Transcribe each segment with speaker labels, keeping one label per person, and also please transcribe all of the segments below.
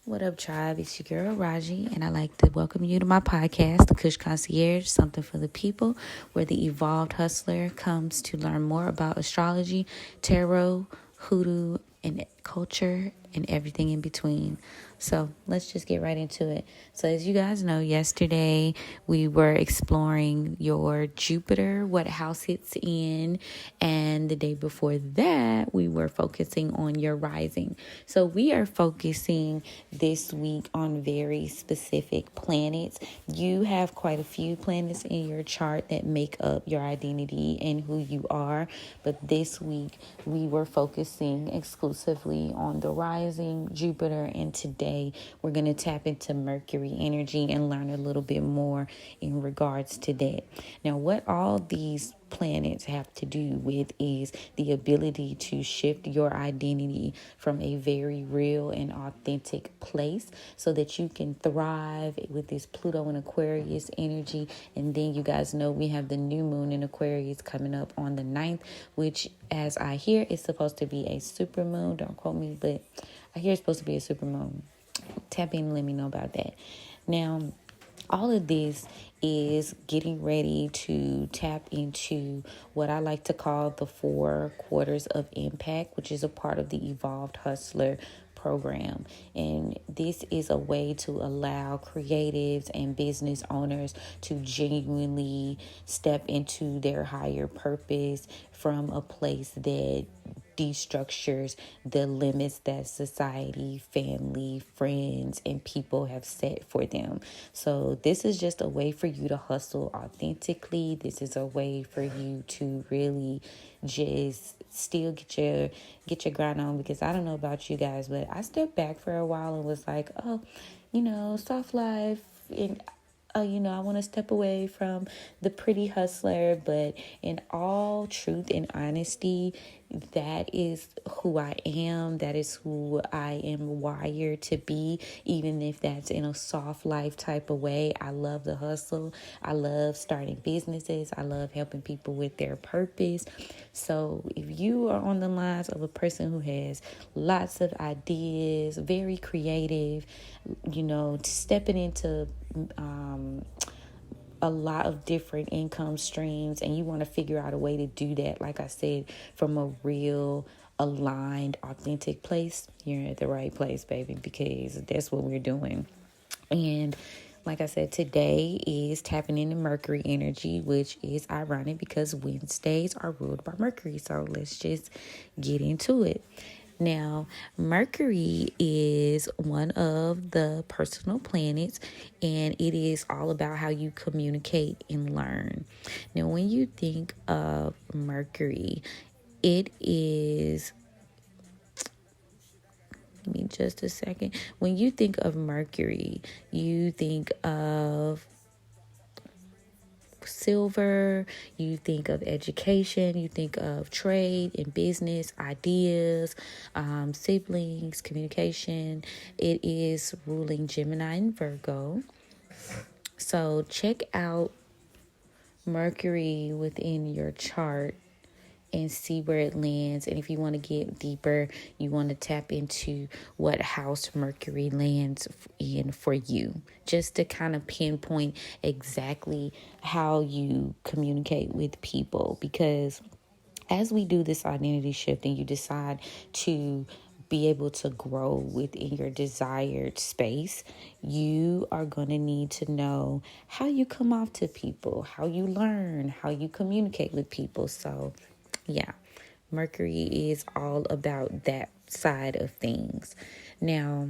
Speaker 1: What up, tribe? It's your girl, Raji, and I'd like to welcome you to my podcast, The Kush Concierge, Something for the People, where the evolved hustler comes to learn more about astrology, tarot, hoodoo, and culture, and everything in between. So let's just get right into it. So as you guys know, yesterday we were exploring your Jupiter, what house it's in, and the day before that we were focusing on your rising. So we are focusing this week on very specific planets. You have quite a few planets in your chart that make up your identity and who you are, but this week we were focusing exclusively on the rising Jupiter, and today we're going to tap into Mercury energy and learn a little bit more in regards to that. Now, what all these planets have to do with is the ability to shift your identity from a very real and authentic place so that you can thrive with this Pluto and Aquarius energy. And then you guys know we have the new moon in Aquarius coming up on the 9th, which, as I hear, is supposed to be a super moon. Don't quote me, but I hear it's supposed to be a super moon. Tap in and let me know about that. Now, all of this is getting ready to tap into what I like to call the 4 quarters of impact, which is a part of the Evolved Hustler program. And this is a way to allow creatives and business owners to genuinely step into their higher purpose from a place that destructures the limits that society, family, friends, and people have set for them. So this is just a way for you to hustle authentically. This is a way for you to really just still get your grind on, because I don't know about you guys, but I stepped back for a while and was like, oh, soft life, and I want to step away from the pretty hustler. But in all truth and honesty, that is who I am. That is who I am wired to be, even if that's in a soft life type of way. I love the hustle. I love starting businesses. I love helping people with their purpose. So if you are on the lines of a person who has lots of ideas, very creative, stepping into a lot of different income streams, and you want to figure out a way to do that, like I said, from a real aligned, authentic place, you're at the right place, baby, because that's what we're doing. And like I said, today is tapping into Mercury energy, which is ironic because Wednesdays are ruled by Mercury. So let's just get into it. Now, Mercury is one of the personal planets, and it is all about how you communicate and learn. Now, when you think of Mercury, it is, give me just a second. When you think of Mercury, you think of silver, you think of education, you think of trade and business, ideas, siblings, communication. It is ruling Gemini and Virgo. So check out Mercury within your chart and see where it lands. And if you want to get deeper, you want to tap into what house Mercury lands in for you, just to kind of pinpoint exactly how you communicate with people. Because as we do this identity shift and you decide to be able to grow within your desired space, you are going to need to know how you come off to people, how you learn, how you communicate with people. So yeah, Mercury is all about that side of things. Now,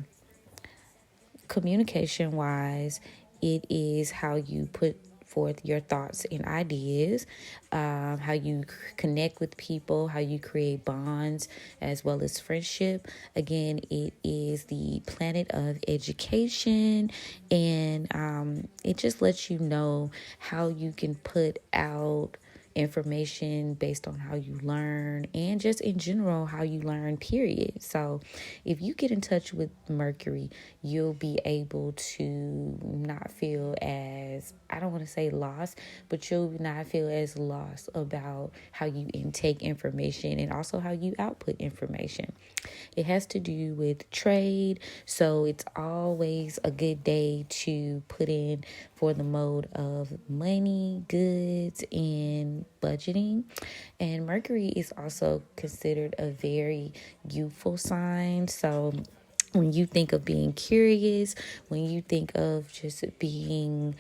Speaker 1: communication wise, it is how you put forth your thoughts and ideas, how you connect with people, how you create bonds as well as friendship. Again, it is the planet of education, and it just lets you know how you can put out information based on how you learn, and just in general how you learn, period. So if you get in touch with Mercury, you'll be able to not feel as, I don't want to say lost, but you'll not feel as lost about how you intake information and also how you output information. It has to do with trade, so it's always a good day to put in for the mode of money, goods, and budgeting. And Mercury is also considered a very youthful sign. So when you think of being curious, when you think of just being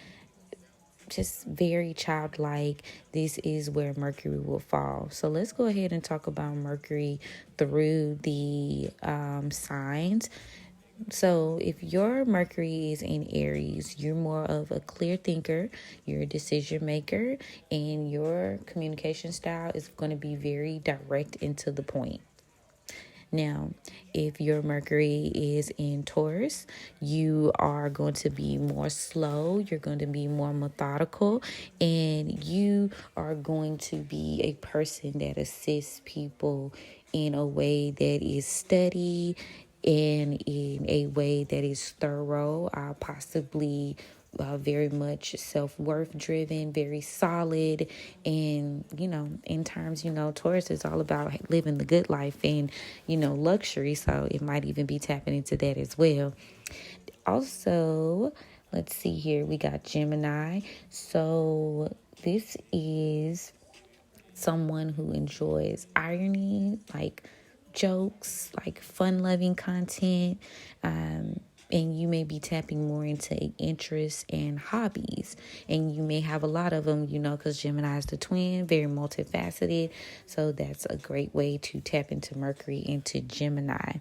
Speaker 1: just very childlike, this is where Mercury will fall. So let's go ahead and talk about Mercury through the signs. So if your Mercury is in Aries, you're more of a clear thinker, you're a decision maker, and your communication style is going to be very direct and to the point. Now, if your Mercury is in Taurus, you are going to be more slow, you're going to be more methodical, and you are going to be a person that assists people in a way that is steady and in a way that is thorough, possibly very much self-worth driven, very solid. And in terms, Taurus is all about living the good life and luxury, so it might even be tapping into that as well. Also, let's see here, we got Gemini. So this is someone who enjoys irony, like jokes, like fun-loving content, and you may be tapping more into interests and hobbies, and you may have a lot of them, because Gemini is the twin, very multifaceted. So that's a great way to tap into Mercury, into Gemini.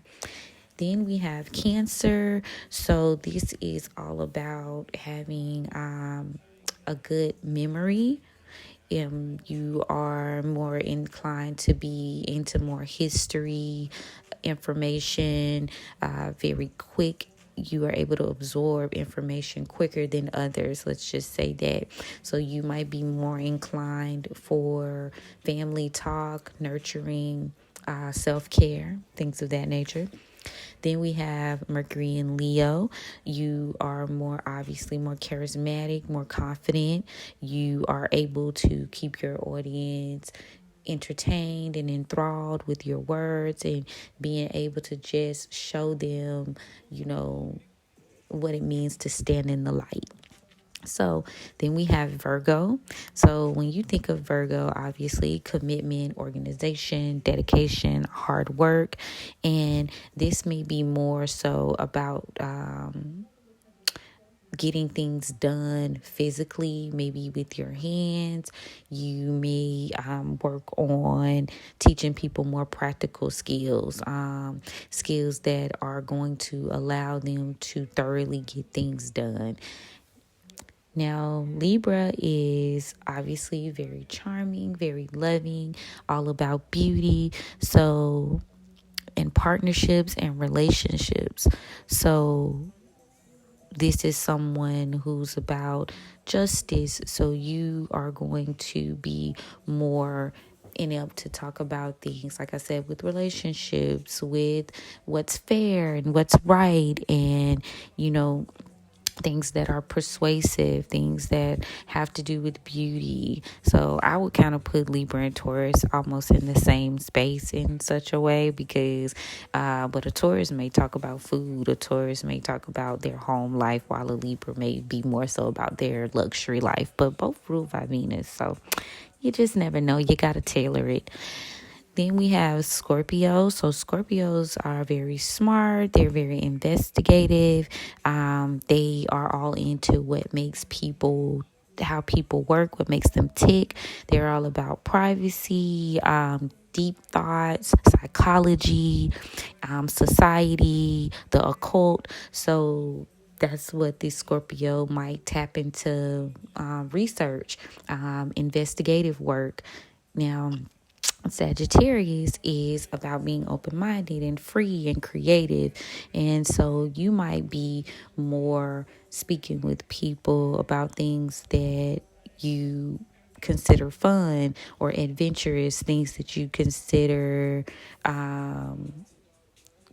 Speaker 1: Then we have Cancer. So this is all about having a good memory. You are more inclined to be into more history, information, very quick. You are able to absorb information quicker than others. Let's just say that. So you might be more inclined for family talk, nurturing, self-care, things of that nature. Then we have Mercury in Leo. You are obviously more charismatic, more confident. You are able to keep your audience entertained and enthralled with your words, and being able to just show them, what it means to stand in the light. So then we have Virgo. So when you think of Virgo, obviously commitment, organization, dedication, hard work. And this may be more so about getting things done physically, maybe with your hands. You may work on teaching people more practical skills, skills that are going to allow them to thoroughly get things done. Now, Libra is obviously very charming, very loving, all about beauty. So, in partnerships and relationships. So, this is someone who's about justice. So, you are going to be more inept to talk about things, like I said, with relationships, with what's fair and what's right, and, things that are persuasive, things that have to do with beauty. So I would kind of put Libra and Taurus almost in the same space in such a way, because but a Taurus may talk about food, a Taurus may talk about their home life, while a Libra may be more so about their luxury life, but both ruled by Venus. So you just never know. You got to tailor it. Then we have Scorpio. So Scorpios are very smart. They're very investigative. They are all into what makes how people work, what makes them tick. They're all about privacy, deep thoughts, psychology, society, the occult. So that's what the Scorpio might tap into, research, investigative work. Now, Sagittarius is about being open-minded and free and creative. And so you might be more speaking with people about things that you consider fun or adventurous, things that you consider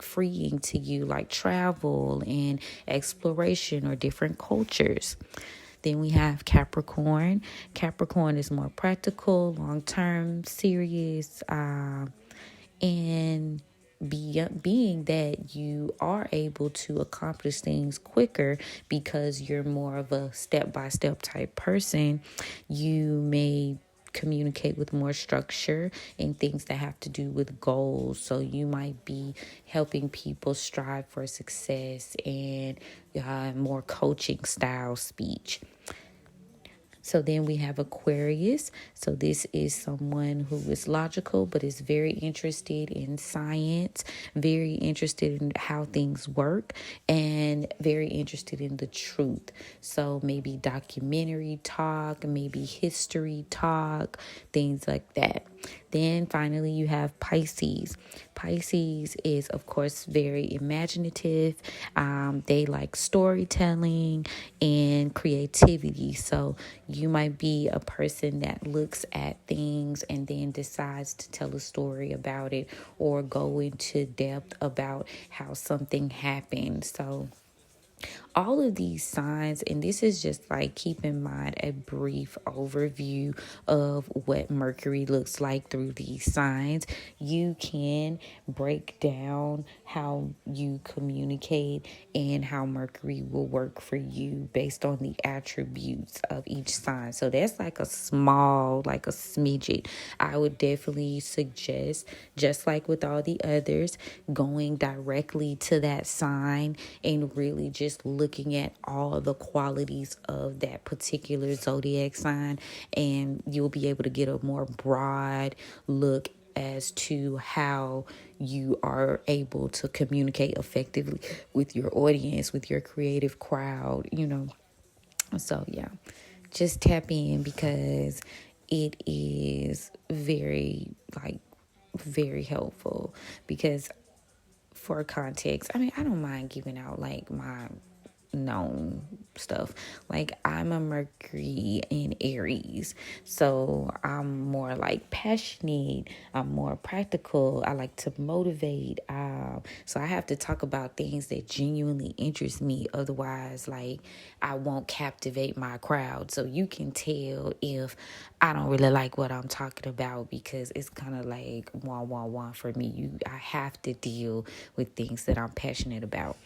Speaker 1: freeing to you, like travel and exploration or different cultures. Then we have Capricorn. Capricorn is more practical, long term, serious, and being that you are able to accomplish things quicker because you're more of a step by step type person, you may communicate with more structure and things that have to do with goals. So you might be helping people strive for success and more coaching style speech. So then we have Aquarius. So this is someone who is logical, but is very interested in science, very interested in how things work, and very interested in the truth. So maybe documentary talk, maybe history talk, things like that. Then finally, you have Pisces. Pisces is, of course, very imaginative. They like storytelling and creativity. So you might be a person that looks at things and then decides to tell a story about it or go into depth about how something happened. So all of these signs, and this is just like, keep in mind a brief overview of what Mercury looks like through these signs. You can break down how you communicate and how Mercury will work for you based on the attributes of each sign. So that's like a small, like a smidget. I would definitely suggest, just like with all the others, going directly to that sign and really just looking at all the qualities of that particular zodiac sign, and you'll be able to get a more broad look as to how you are able to communicate effectively with your audience, with your creative crowd, So yeah, just tap in because it is very helpful. Because for context, I mean, I don't mind giving out like my known stuff. Like, I'm a Mercury in Aries, so I'm more like passionate, I'm more practical, I like to motivate, so I have to talk about things that genuinely interest me, otherwise like I won't captivate my crowd. So you can tell if I don't really like what I'm talking about, because it's kind of like one for me. I have to deal with things that I'm passionate about.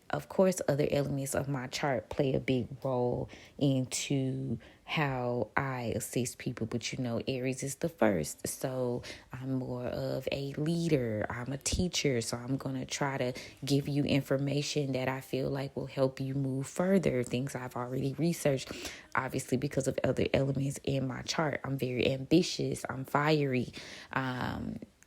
Speaker 1: Of course, other elements of my chart play a big role into how I assist people, but Aries is the first. So I'm more of a leader. I'm a teacher. So I'm going to try to give you information that I feel like will help you move further, things I've already researched. Obviously, because of other elements in my chart, I'm very ambitious. I'm fiery.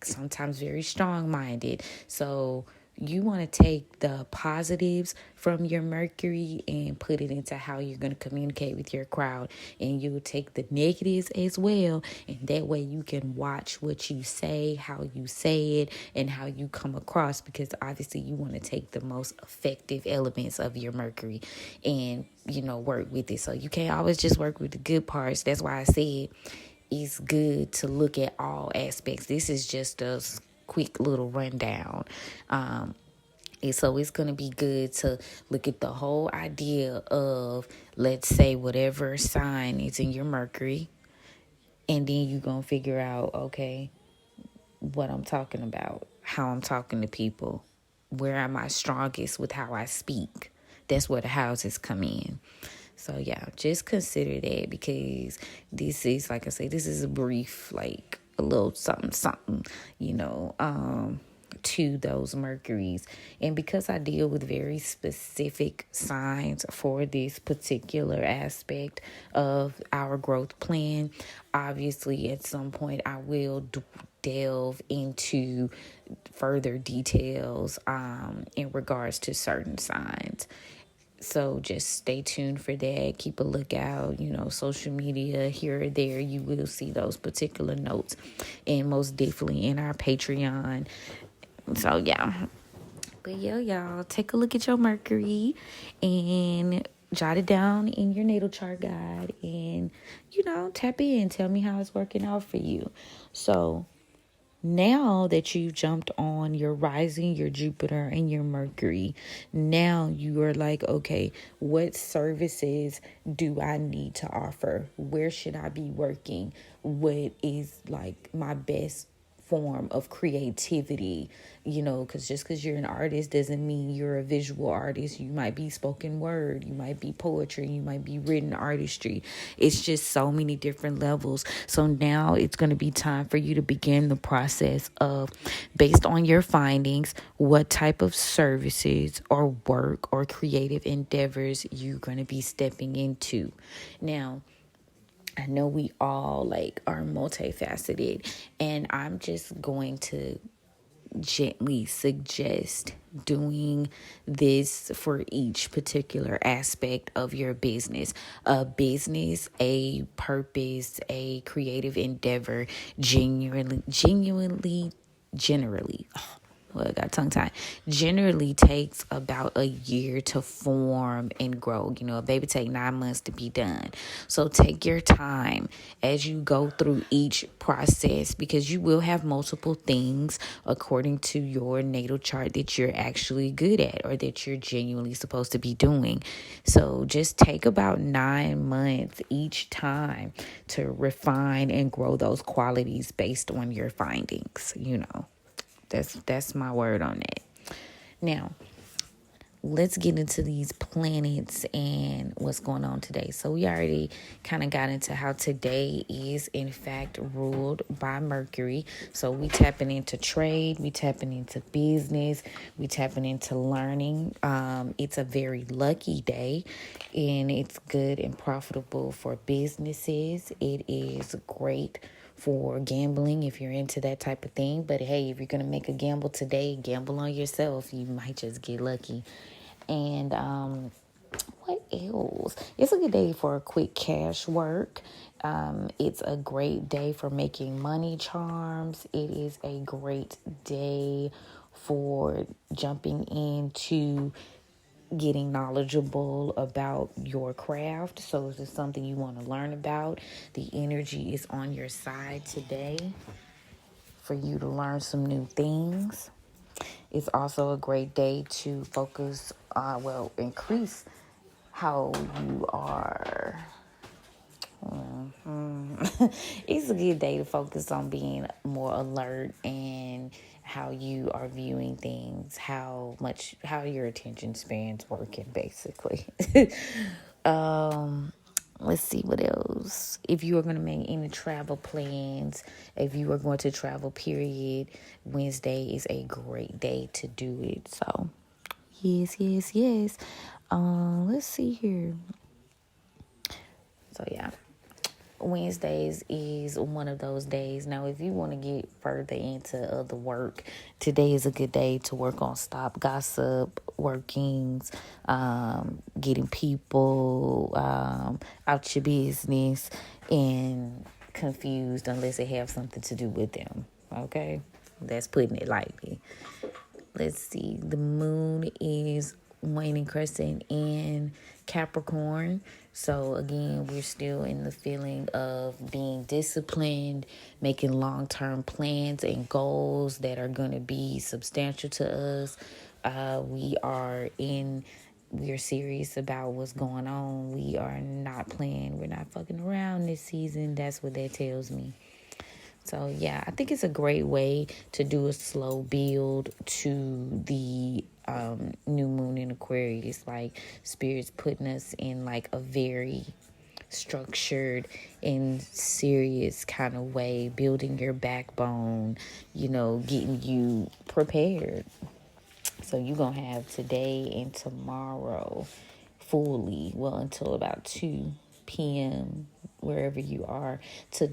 Speaker 1: Sometimes very strong-minded. So you want to take the positives from your Mercury and put it into how you're going to communicate with your crowd. And you'll take the negatives as well. And that way you can watch what you say, how you say it, and how you come across. Because obviously you want to take the most effective elements of your Mercury and, work with it. So you can't always just work with the good parts. That's why I said it's good to look at all aspects. This is just a quick little rundown. And so it's going to be good to look at the whole idea of, let's say, whatever sign is in your Mercury. And then you're going to figure out, okay, what I'm talking about, how I'm talking to people, where am I strongest with how I speak. That's where the houses come in. So yeah, just consider that, because this is, like I say, this is a brief, like a little something, to those Mercuries. And because I deal with very specific signs for this particular aspect of our growth plan, obviously at some point I will delve into further details in regards to certain signs. So just stay tuned for that. Keep a lookout, social media here or there. You will see those particular notes, and most definitely in our Patreon. So yeah. But yeah, y'all, take a look at your Mercury and jot it down in your natal chart guide and, tap in. Tell me how it's working out for you. So now that you've jumped on your rising, your Jupiter, and your Mercury, now you are like, okay, what services do I need to offer? Where should I be working? What is like my best form of creativity? Because just because you're an artist doesn't mean you're a visual artist. You might be spoken word, you might be poetry, you might be written artistry. It's just so many different levels. So now it's going to be time for you to begin the process of, based on your findings, what type of services or work or creative endeavors you're going to be stepping into. Now, I know we all are multifaceted, and I'm just going to gently suggest doing this for each particular aspect of your business. A business, a purpose, a creative endeavor, generally, well, I got tongue tied, generally takes about a year to form and grow. A baby take 9 months to be done. So take your time as you go through each process, because you will have multiple things according to your natal chart that you're actually good at or that you're genuinely supposed to be doing. So just take about 9 months each time to refine and grow those qualities based on your findings. That's my word on it. Now, let's get into these planets and what's going on today. So we already kind of got into how today is in fact ruled by Mercury. So we tapping into trade, we tapping into business, we tapping into learning. It's a very lucky day, and it's good and profitable for businesses. It is great for gambling if you're into that type of thing. But hey, if you're going to make a gamble today, gamble on yourself. You might just get lucky. And what else? It's a good day for quick cash work. It's a great day for making money charms. It is a great day for jumping into getting knowledgeable about your craft. So if it's something you want to learn about, the energy is on your side today for you to learn some new things. It's also a great day to focus, increase how you are. It's a good day to focus on being more alert and how you are viewing things, how your attention span's working, basically. Let's see what else. If you are going to make any travel plans, if you are going to travel, period, Wednesday is a great day to do it. So, yes. Let's see here. So, yeah. Wednesdays is one of those days. Now, if you want to get further into other work, today is a good day to work on stop gossip, workings, getting people out your business and confused unless it have something to do with them. Okay? That's putting it lightly. Let's see. The moon is waning crescent in Capricorn. So again, we're still in the feeling of being disciplined, making long-term plans and goals that are going to be substantial to us. We're serious about what's going on. We are not playing. We're not fucking around this season. That's what that tells me. So, yeah, I think it's a great way to do a slow build to the new moon in Aquarius. Like, Spirit's putting us in, a very structured and serious kind of way, building your backbone, getting you prepared. So, you're going to have today and tomorrow fully, until about 2 p.m., wherever you are, to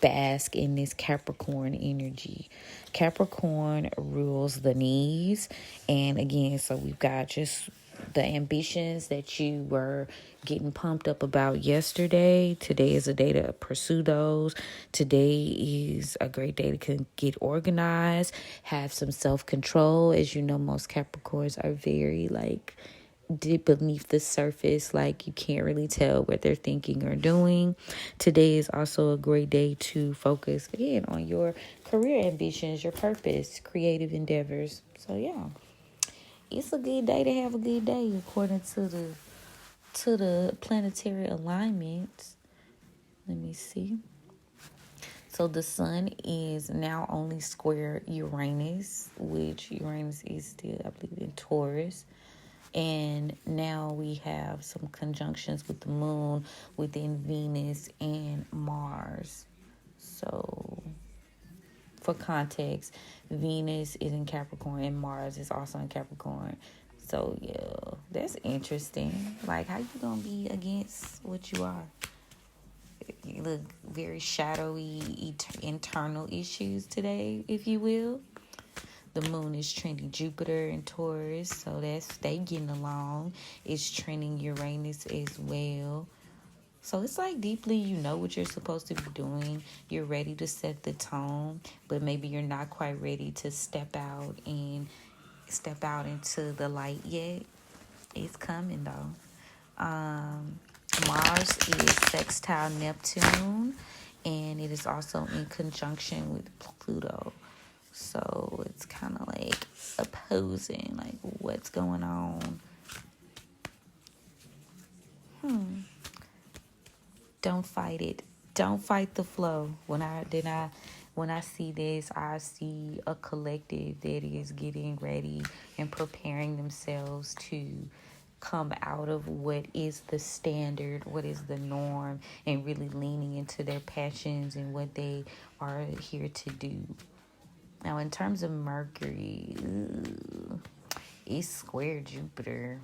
Speaker 1: bask in this Capricorn energy. Capricorn rules the knees, and again, so we've got just the ambitions that you were getting pumped up about yesterday. Today is a day to pursue those. Today is a great day to get organized, have some self-control. As you know, most Capricorns are very deep beneath the surface, like you can't really tell what they're thinking or doing. Today is also a great day to focus again on your career ambitions, your purpose, creative endeavors. So yeah, it's a good day to have a good day according to the planetary alignments. Let me see. So the sun is now only square Uranus, which Uranus is still, I believe, in Taurus. And now we have some conjunctions with the moon within Venus and Mars. So for context, Venus is in Capricorn and Mars is also in Capricorn. So yeah, that's interesting. Like, how you gonna be against what you are? You look very shadowy, internal issues today, if you will. The moon is trending Jupiter and Taurus, so they getting along. It's trending Uranus as well. So it's like deeply you know what you're supposed to be doing. You're ready to set the tone, but maybe you're not quite ready to step out into the light yet. It's coming though. Mars is sextile Neptune, and it is also in conjunction with Pluto. So it's kind of like opposing, like what's going on. Don't fight it. Don't fight the flow. When I see this, I see a collective that is getting ready and preparing themselves to come out of what is the standard, what is the norm, and really leaning into their passions and what they are here to do. Now, in terms of Mercury, it's square Jupiter.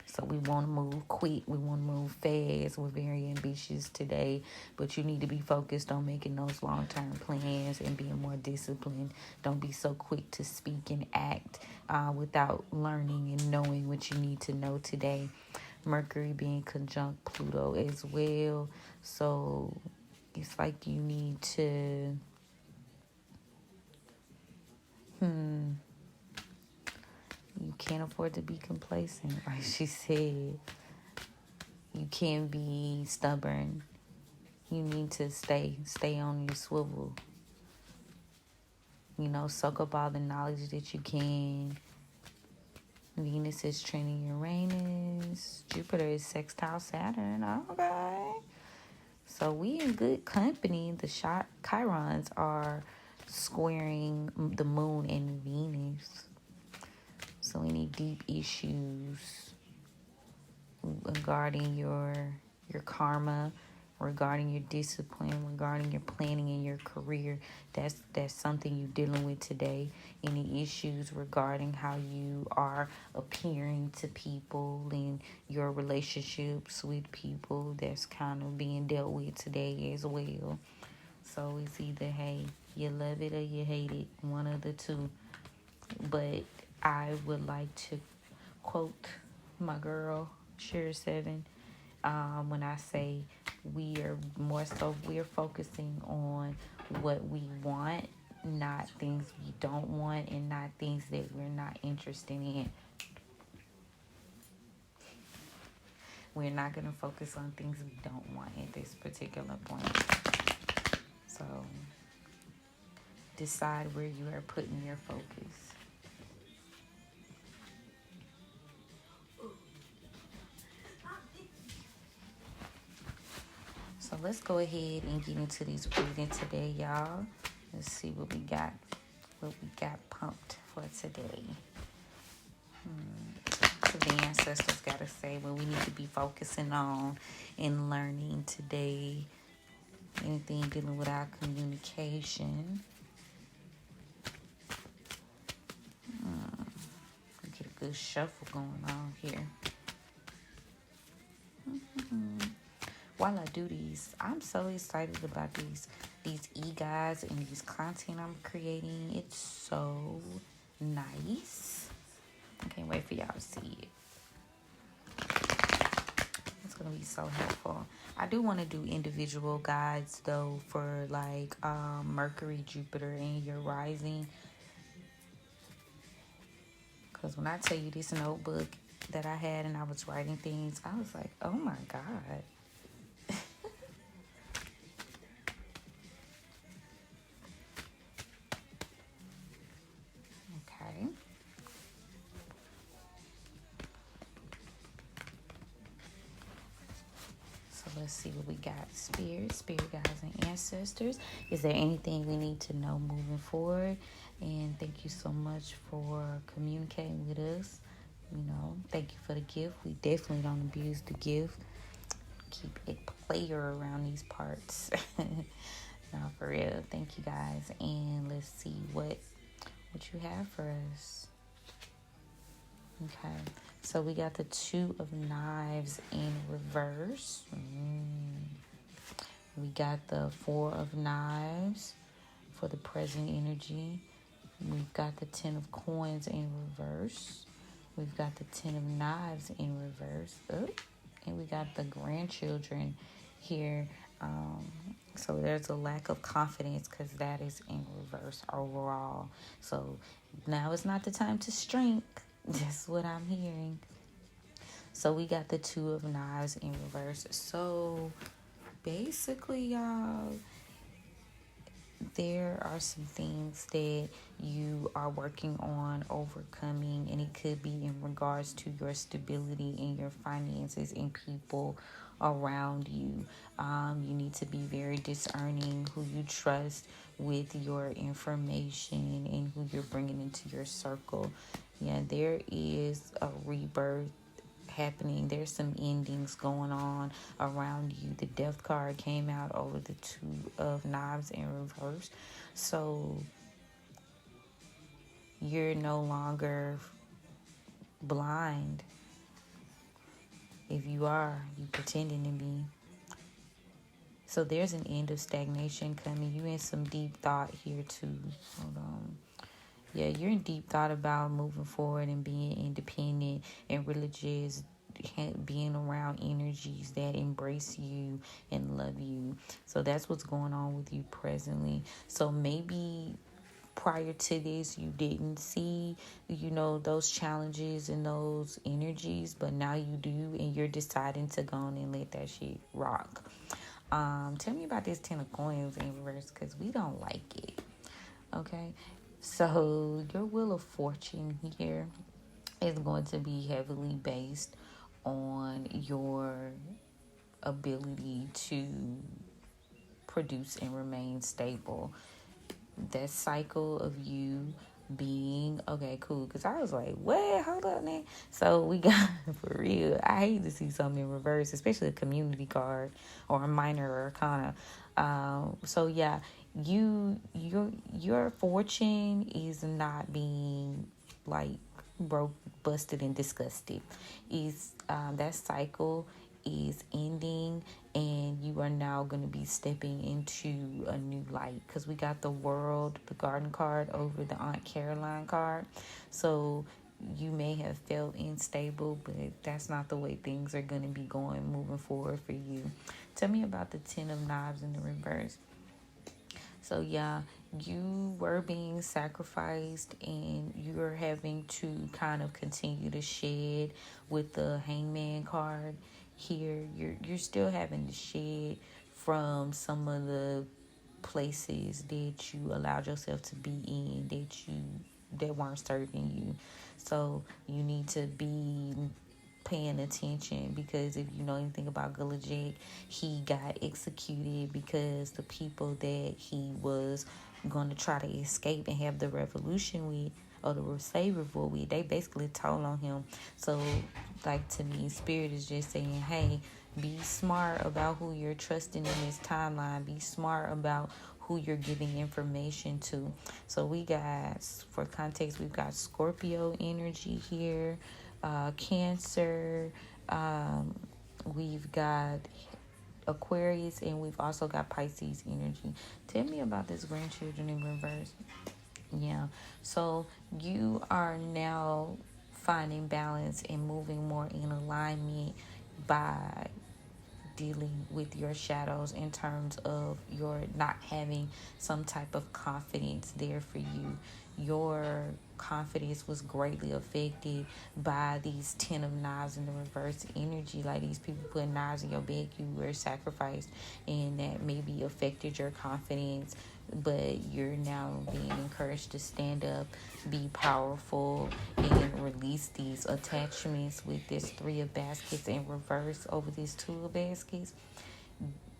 Speaker 1: So we want to move quick. We want to move fast. We're very ambitious today, but you need to be focused on making those long-term plans and being more disciplined. Don't be so quick to speak and act without learning and knowing what you need to know today. Mercury being conjunct Pluto as well. So it's like you need to... You can't afford to be complacent, like she said. You can't be stubborn. You need to stay on your swivel. Soak up all the knowledge that you can. Venus is training Uranus. Jupiter is sextile Saturn. Okay. So we in good company. The Chirons are squaring the moon and Venus. So any deep issues regarding your karma, regarding your discipline, regarding your planning in your career, that's something you're dealing with today. Any issues regarding how you are appearing to people and your relationships with people, that's kind of being dealt with today as well. So it's either, hey, you love it or you hate it, one of the two. But I would like to quote my girl Share 7 when I say we're focusing on what we want, not things we don't want, and not things that we're not interested in. We're not going to focus on things we don't want at this particular point. So decide where you are putting your focus. So let's go ahead and get into these readings today, y'all. Let's see what we got pumped for today. So the ancestors got to say what we need to be focusing on and learning today. Anything dealing with our communication. Get a good shuffle going on here. While I do these, I'm so excited about these e-guides and these content I'm creating. It's so nice. I can't wait for y'all to see it. It's going to be so helpful. I do want to do individual guides, though, for like Mercury, Jupiter, and your rising. Because Because when I tell you this notebook that I had and I was writing things, I was like, oh my God. Okay. So let's see what we got. Spirit guides, and ancestors. Is there anything we need to know moving forward? And thank you so much for communicating with us. Thank you for the gift. We definitely don't abuse the gift. Keep a player around these parts. No, for real. Thank you guys. And let's see what you have for us. Okay. So we got the Two of Knives in reverse. We got the Four of Knives for the present energy. We've got the Ten of Coins in reverse. We've got the Ten of Knives in reverse. And we got the grandchildren here. So there's a lack of confidence because that is in reverse overall. So now is not the time to shrink. That's what I'm hearing. So we got the Two of Knives in reverse. So basically, y'all, there are some things that you are working on overcoming, and it could be in regards to your stability and your finances and people around you. You need to be very discerning who you trust with your information and who you're bringing into your circle. Yeah, there is a rebirth happening. There's some endings going on around you. The Death card came out over the Two of Knives in reverse. So you're no longer blind. If you are, you pretending to be. So there's an end of stagnation coming. You in some deep thought here too. Hold on. Yeah, you're in deep thought about moving forward and being independent and really just being around energies that embrace you and love you. So that's what's going on with you presently. So maybe prior to this you didn't see those challenges and those energies, but now you do, and you're deciding to go on and let that shit rock. Tell me about this Ten of Coins in reverse, because we don't like it. Okay, so your Wheel of Fortune here is going to be heavily based on your ability to produce and remain stable. That cycle of you being okay, cool. Because I was like, what? Hold up, man. So we got, for real, I hate to see something in reverse, especially a community card or a minor arcana. So yeah, your fortune is not being like broke, busted, and disgusted. Is that cycle is ending, and you are now going to be stepping into a new light, because we got the World, the Garden card over the Aunt Caroline card. So you may have felt unstable, but that's not the way things are going to be going moving forward for you. Tell me about the Ten of Knives in the reverse. So yeah, you were being sacrificed, and you're having to kind of continue to shed with the Hangman card here. You're still having to shed from some of the places that you allowed yourself to be in that weren't serving you. So you need to be paying attention, because if you know anything about Gullah, he got executed because the people that he was going to try to escape and have the revolution with, or the slave revolt with, they basically told on him. So like, to me, Spirit is just saying, hey, be smart about who you're trusting in this timeline. Be smart about who you're giving information to. So we got, for context, we've got Scorpio energy here, Cancer, we've got Aquarius, and we've also got Pisces energy. Tell me about this grandchildren in reverse. Yeah, so you are now finding balance and moving more in alignment by dealing with your shadows in terms of your not having some type of confidence there for you. Your confidence was greatly affected by these 10 of knives in the reverse energy. Like these people putting knives in your bed, you were sacrificed, and that maybe affected your confidence. But you're now being encouraged to stand up, be powerful, and release these attachments with this 3 of baskets in reverse over this 2 of baskets.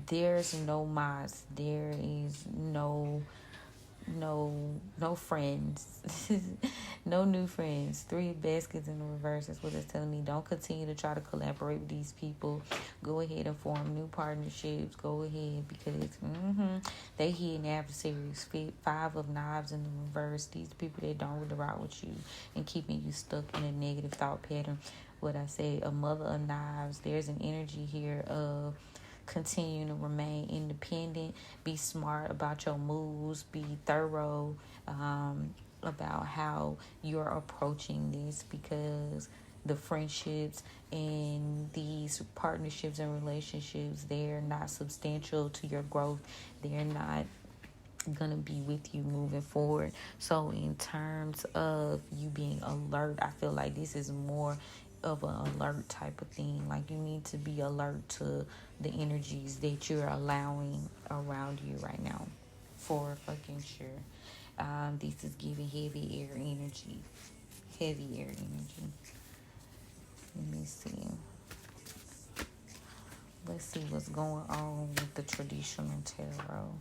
Speaker 1: There's no mas. There is no friends. No new friends. 3 baskets in the reverse. That's what it's telling me. Don't continue to try to collaborate with these people. Go ahead and form new partnerships. Go ahead, because they hidden adversaries. 5 of knives in the reverse. These people that don't really rock with you and keeping you stuck in a negative thought pattern. What I say, a mother of knives. There's an energy here of continue to remain independent, be smart about your moves, be thorough about how you're approaching this, because the friendships and these partnerships and relationships, they're not substantial to your growth. They're not gonna be with you moving forward. So in terms of you being alert, I feel like this is more of an alert type of thing. Like you need to be alert to the energies that you're allowing around you right now, for fucking sure. This is giving heavy air energy. Heavy air energy. Let me see. Let's see what's going on with the traditional tarot.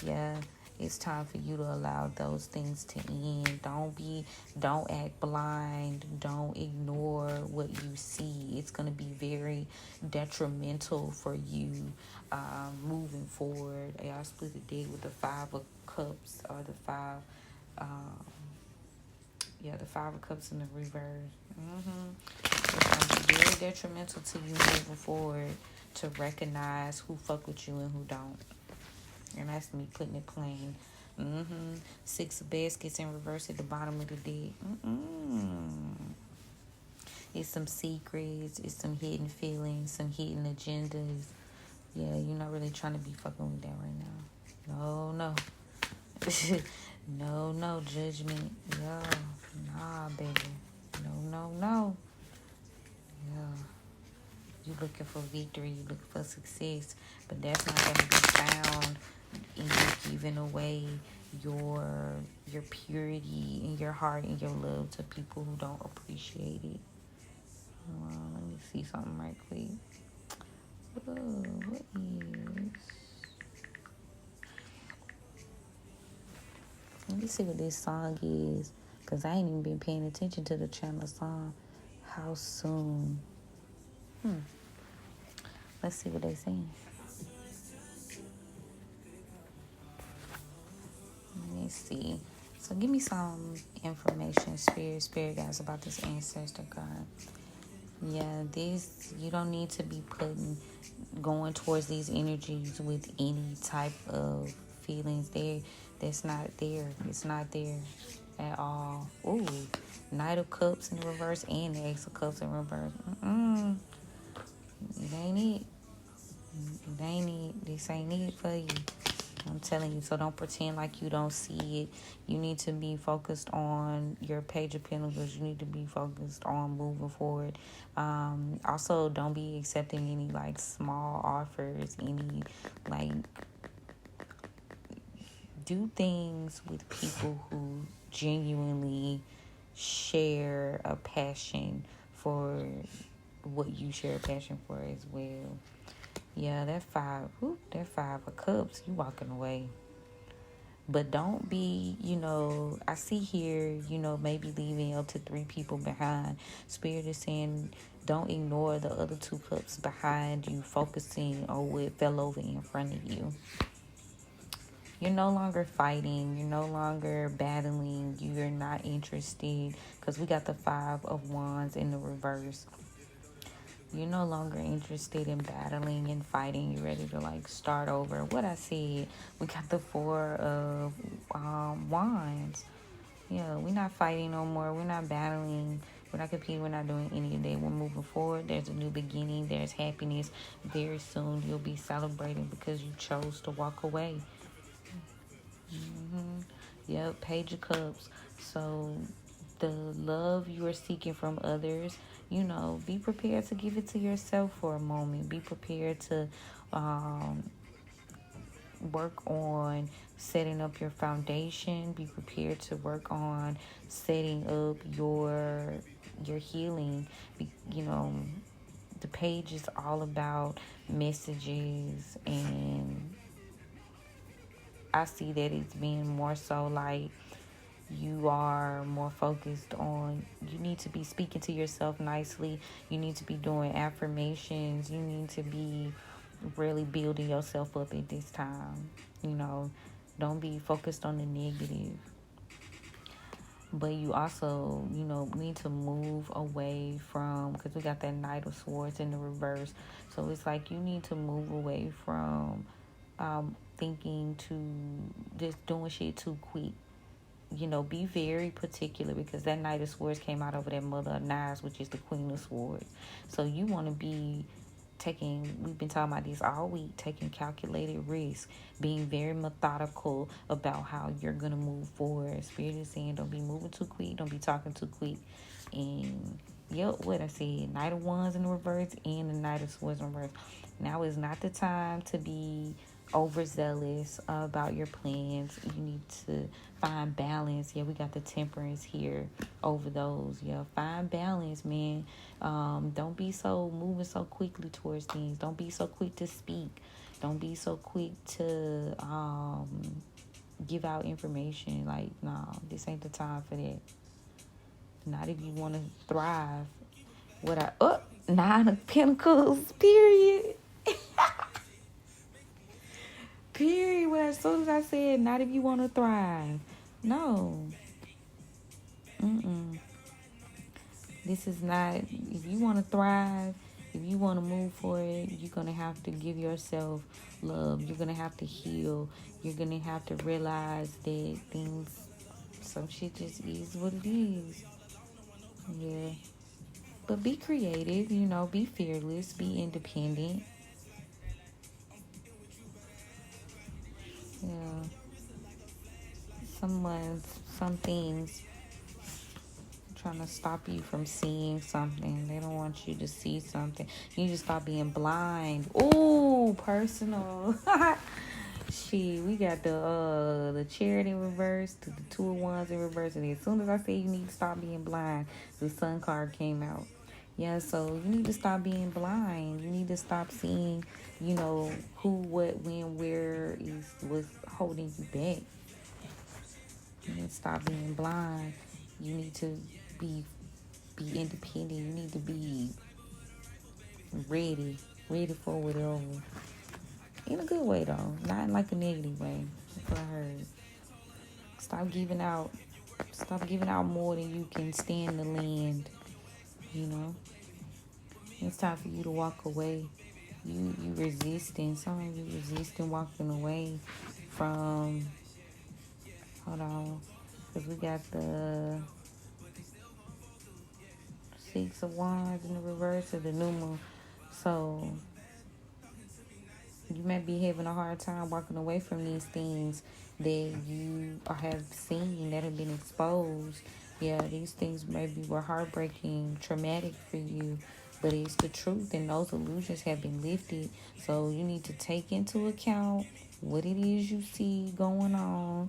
Speaker 1: Yeah, it's time for you to allow those things to end. Don't act blind. Don't ignore what you see. It's going to be very detrimental for you moving forward. I split the deck with the 5 of Cups, or the the 5 of Cups in the reverse. It's going to be very detrimental to you moving forward, to recognize who fuck with you and who don't. And that's me putting it plain. 6 of Baskets in reverse at the bottom of the deck. It's some secrets. It's some hidden feelings. Some hidden agendas. Yeah, you're not really trying to be fucking with that right now. No. No judgment. Yo, nah, baby. No. Yeah. You looking for victory, you looking for success, but that's not going to be found in you giving away your purity in your heart and your love to people who don't appreciate it. Let me see something right quick. What is... Let me see what this song is, because I ain't even been paying attention to the channel song. How soon? Let's see what they saying. Let me see. So give me some information, spirit guys, about this ancestor card. Yeah, this, you don't need to be going towards these energies with any type of feelings there. That's not there. It's not there at all. Ooh, Knight of Cups in reverse and the Ace of Cups in reverse. It ain't it. It ain't it. This ain't it for you. I'm telling you, so don't pretend like you don't see it. You need to be focused on your Page of Pentacles. You need to be focused on moving forward. Also, don't be accepting any, like, small offers. Any, like, do things with people who genuinely share a passion for what you share a passion for as well. Yeah, that 5 of Cups, you walking away. But don't be, I see here, maybe leaving up to 3 people behind. Spirit is saying, don't ignore the other 2 cups behind you, focusing on what fell over in front of you. You're no longer fighting. You're no longer battling. You're not interested, because we got the 5 of Wands in the reverse. You're no longer interested in battling and fighting. You're ready to, like, start over. What I said, we got the 4 of Wands. Yeah, we're not fighting no more. We're not battling. We're not competing. We're not doing any of that. We're moving forward. There's a new beginning. There's happiness. Very soon you'll be celebrating because you chose to walk away. Yep, Page of Cups. So the love you are seeking from others, be prepared to give it to yourself for a moment. Be prepared to work on setting up your foundation. Be prepared to work on setting up your healing. The page is all about messages, and I see that it's being more so like you are more focused on, you need to be speaking to yourself nicely. You need to be doing affirmations. You need to be really building yourself up at this time. Don't be focused on the negative. But you also, need to move away from, because we got that Knight of Swords in the reverse. So it's like you need to move away from thinking to just doing shit too quick. Be very particular, because that Knight of Swords came out over that Mother of Knives, which is the Queen of Swords. So you want to be we've been talking about this all week, taking calculated risks, being very methodical about how you're going to move forward. Spirit is saying don't be moving too quick, don't be talking too quick. And what I said, Knight of Wands in the reverse and the Knight of Swords in reverse. Now is not the time to be overzealous about your plans. You need to find balance. We got the Temperance here over those. Find balance, man. Don't be so moving so quickly towards things. Don't be so quick to speak. Don't be so quick to give out information. Like, no, this ain't the time for that. Not if you want to thrive. Nine of Pentacles, period. Period. Well, as soon as I said, not if you want to thrive. No. This is not, if you want to thrive, if you want to move forward, you're going to have to give yourself love. You're going to have to heal. You're going to have to realize that some shit just is what it is. Yeah. But be creative, be fearless, be independent. Yeah. Some things trying to stop you from seeing something. They don't want you to see something. You just stop being blind. Ooh, personal. Shit, we got the Chariot in reverse, the Two of Wands in reverse, and as soon as I say you need to stop being blind, the Sun card came out. Yeah, so you need to stop being blind. You need to stop seeing, who, what, when, where was holding you back. You need to stop being blind. You need to be independent. You need to be ready for whatever. In a good way, though. Not in like a negative way. That's what I heard. Stop giving out more than you can stand to lend. It's time for you to walk away. You resisting. Some of you resisting walking away from. Hold on. Because we got the Six of Wands in the reverse of the new moon. So you might be having a hard time walking away from these things that you have seen, that have been exposed. Yeah, these things maybe were heartbreaking, traumatic for you, but it's the truth, and those illusions have been lifted. So you need to take into account what it is you see going on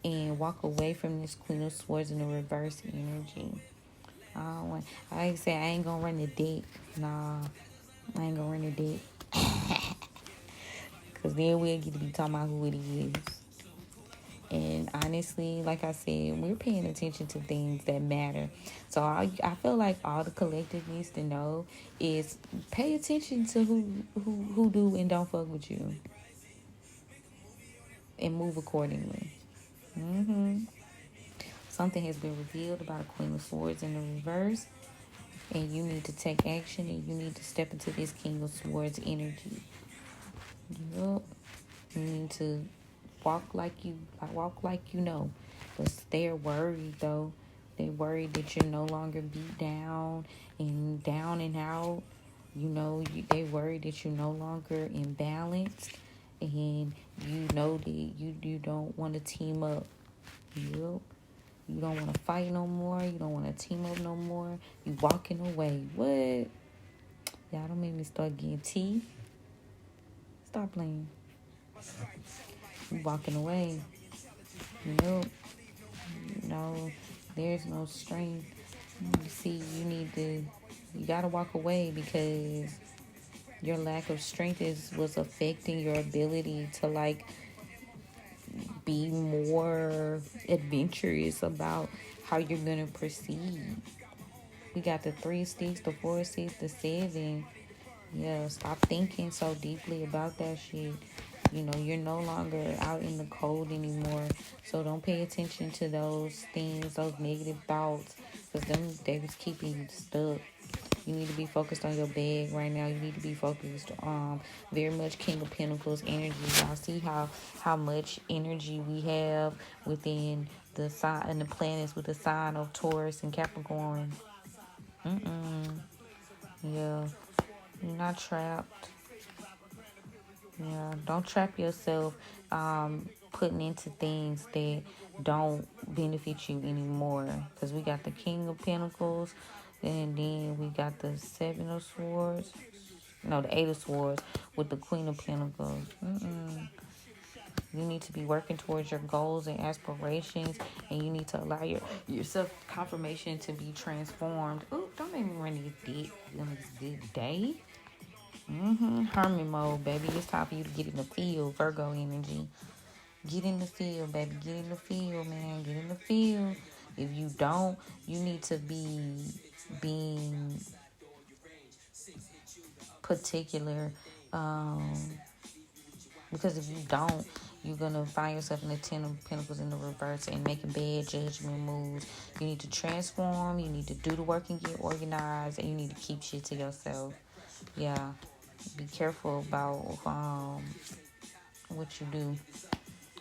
Speaker 1: and walk away from this Queen of Swords in the reverse energy. I say I ain't gonna run the deck. Nah, I ain't gonna run the deck. Because then we'll get to be talking about who it is. And honestly, like I said, we're paying attention to things that matter. So I feel like all the collective needs to know is pay attention to who do and don't fuck with you. And move accordingly. Something has been revealed about a Queen of Swords in the reverse. And you need to take action, and you need to step into this King of Swords energy. Yup. You need to walk like you know. But stay worried, though. They worried that you're no longer beat down and out. They worried that you're no longer imbalanced, and that you don't want to team up. Yep. You don't want to fight no more. You don't want to team up no more. You walking away. What? Y'all don't make me start getting tea. Stop playing. You walking away. Nope. No, there's no strength. You see, you gotta walk away because your lack of strength was affecting your ability to be more adventurous about how you're gonna proceed. We got the 3 sticks, the 4 sticks, the 7. Yeah, stop thinking so deeply about that shit. You're no longer out in the cold anymore. So don't pay attention to those things, those negative thoughts, because they was keeping you stuck. You need to be focused on your bag right now. You need to be focused very much King of Pentacles energy. Y'all see how much energy we have within the sign and the planets with the sign of Taurus and Capricorn. Yeah, you're not trapped. Yeah, don't trap yourself putting into things that don't benefit you anymore. Because we got the King of Pentacles, and then we got the Seven of Swords. No, the Eight of Swords with the Queen of Pentacles. You need to be working towards your goals and aspirations, and you need to allow yourself confirmation to be transformed. Ooh, don't make me run these on this good day. Hermit mode, baby. It's time for you to get in the field, Virgo energy. Get in the field, baby. Get in the field, man. Get in the field. If you don't, you need to be being particular. Because if you don't, you're going to find yourself in the 10 of Pentacles in the reverse and making bad judgment moves. You need to transform. You need to do the work and get organized. And you need to keep shit to yourself. Yeah. Be careful about what you do,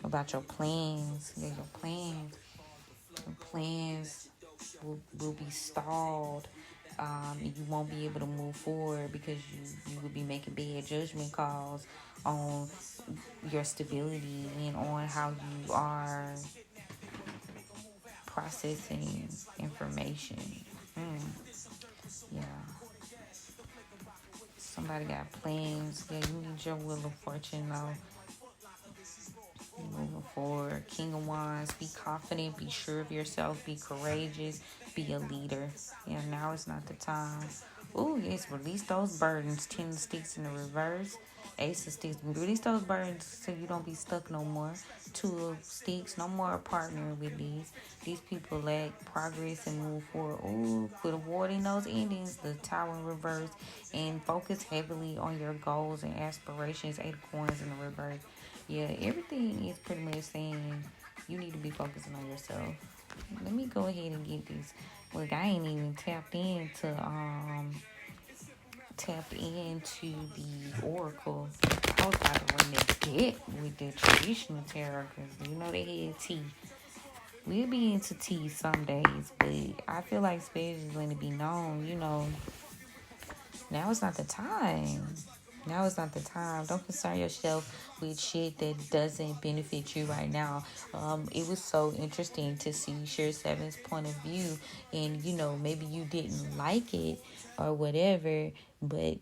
Speaker 1: about your plans. Yeah, your plans. Your plans will be stalled. You won't be able to move forward because you will be making bad judgment calls on your stability and on how you are processing information. Yeah. Somebody got plans. Yeah, you need your wheel of fortune though. Moving forward, King of Wands, be confident, be sure of yourself, be courageous, be a leader. Yeah, now is not the time. Ooh, yes, release those burdens. 10 of Sticks in the reverse. Ace of Sticks. Release those burdens so you don't be stuck no more. 2 of Sticks. No more partnering with these. These people lack progress and move forward. Ooh, quit avoiding those endings. The Tower in reverse. And focus heavily on your goals and aspirations. 8 of Coins in the reverse. Yeah, everything is pretty much saying you need to be focusing on yourself. Let me go ahead and get this. Look, I ain't even tapped into the Oracle. I was about to run this deck with the traditional tarot because they had tea. We'll be into tea some days, but I feel like spirits is going to be known. Now is not the time. Now is not the time. Don't concern yourself with shit that doesn't benefit you right now. It was so interesting to see Share Seven's point of view, and maybe you didn't like it or whatever, but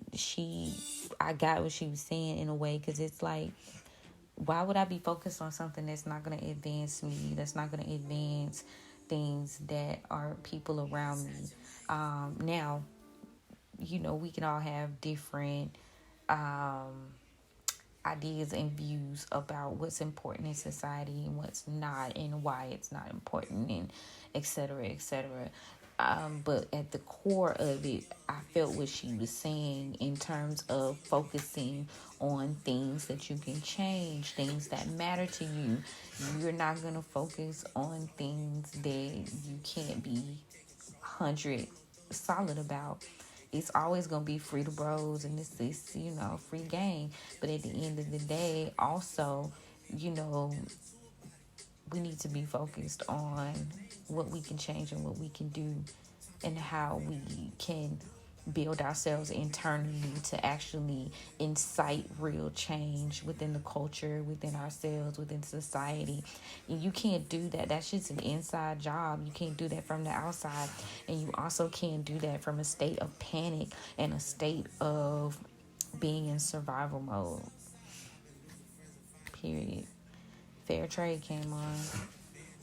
Speaker 1: I got what she was saying in a way, because it's like, why would I be focused on something that's not going to advance me, that's not going to advance things that are people around me? Now, we can all have different ideas and views about what's important in society and what's not, and why it's not important, and etc., etc. But at the core of it, I felt what she was saying in terms of focusing on things that you can change, things that matter to you. You're not going to focus on things that you can't be 100 solid about. It's always going to be free to bros, and this free game. But at the end of the day, also, we need to be focused on what we can change and what we can do and how we can build ourselves internally to actually incite real change within the culture, within ourselves, within society. And you can't do that. That's just an inside job. You can't do that from the outside. And you also can't do that from a state of panic and a state of being in survival mode. Period. Fair trade came on.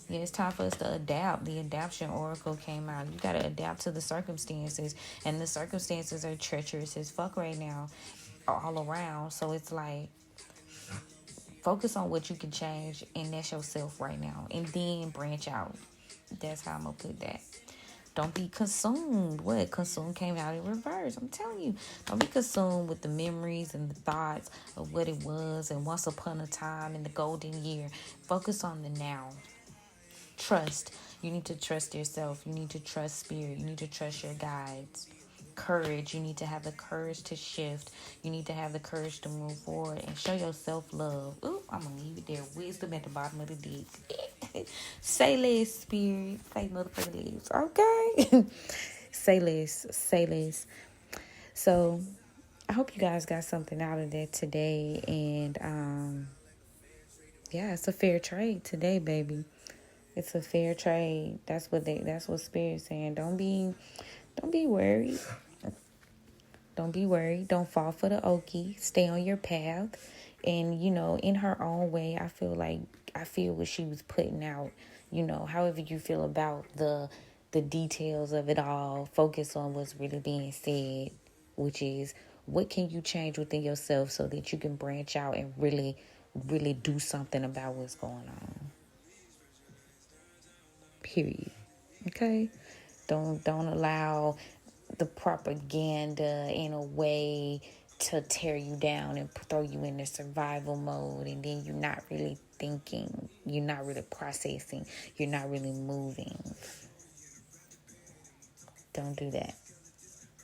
Speaker 1: Yeah, it's time for us to adapt. The adaption oracle came out. You got to adapt to the circumstances. And the circumstances are treacherous as fuck right now, all around. So it's like, focus on what you can change, and that's yourself right now. And then branch out. That's how I'm going to put that. Don't be consumed. What? Consumed came out in reverse. I'm telling you. Don't be consumed with the memories and the thoughts of what it was and once upon a time in the golden year. Focus on the now. Trust. You need to trust yourself. You need to trust spirit. You need to trust your guides. Courage. You need to have the courage to shift. You need to have the courage to move forward and show yourself love. Ooh, I'm going to leave it there. Wisdom at the bottom of the deck. Say less, spirit. Say motherfucking less. Okay? Say less. Say less. So, I hope you guys got something out of that today. And, yeah, it's a fair trade today, baby. It's a fair trade. That's what Spirit's saying. Don't be worried. Don't be worried. Don't fall for the okie. Stay on your path. And, in her own way, I feel what she was putting out. However you feel about the details of it all, focus on what's really being said, which is what can you change within yourself so that you can branch out and really, really do something about what's going on. Period. Okay? Don't allow the propaganda in a way to tear you down and throw you into survival mode, and then you're not really thinking, you're not really processing, you're not really moving. Don't do that.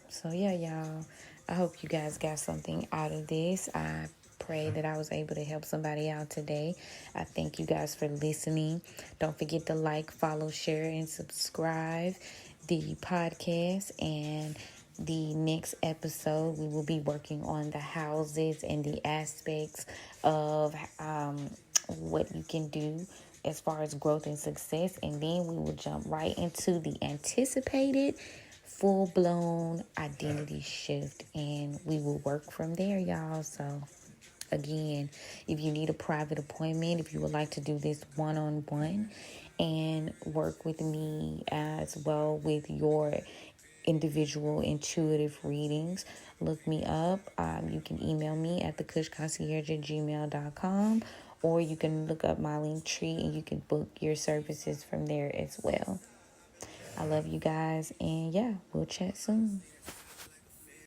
Speaker 1: So yeah, y'all, I hope you guys got something out of this. I pray that I was able to help somebody out today. I thank you guys for listening. Don't forget to like, follow, share, and subscribe the podcast. And the next episode, we will be working on the houses and the aspects of what you can do as far as growth and success. And then we will jump right into the anticipated full-blown identity shift, and we will work from there, y'all. So again, if you need a private appointment, if you would like to do this one-on-one and work with me as well with your individual intuitive readings, look me up. You can email me at thekushconcierge@gmail.com, or you can look up my link tree and you can book your services from there as well. I love you guys, and yeah, we'll chat soon.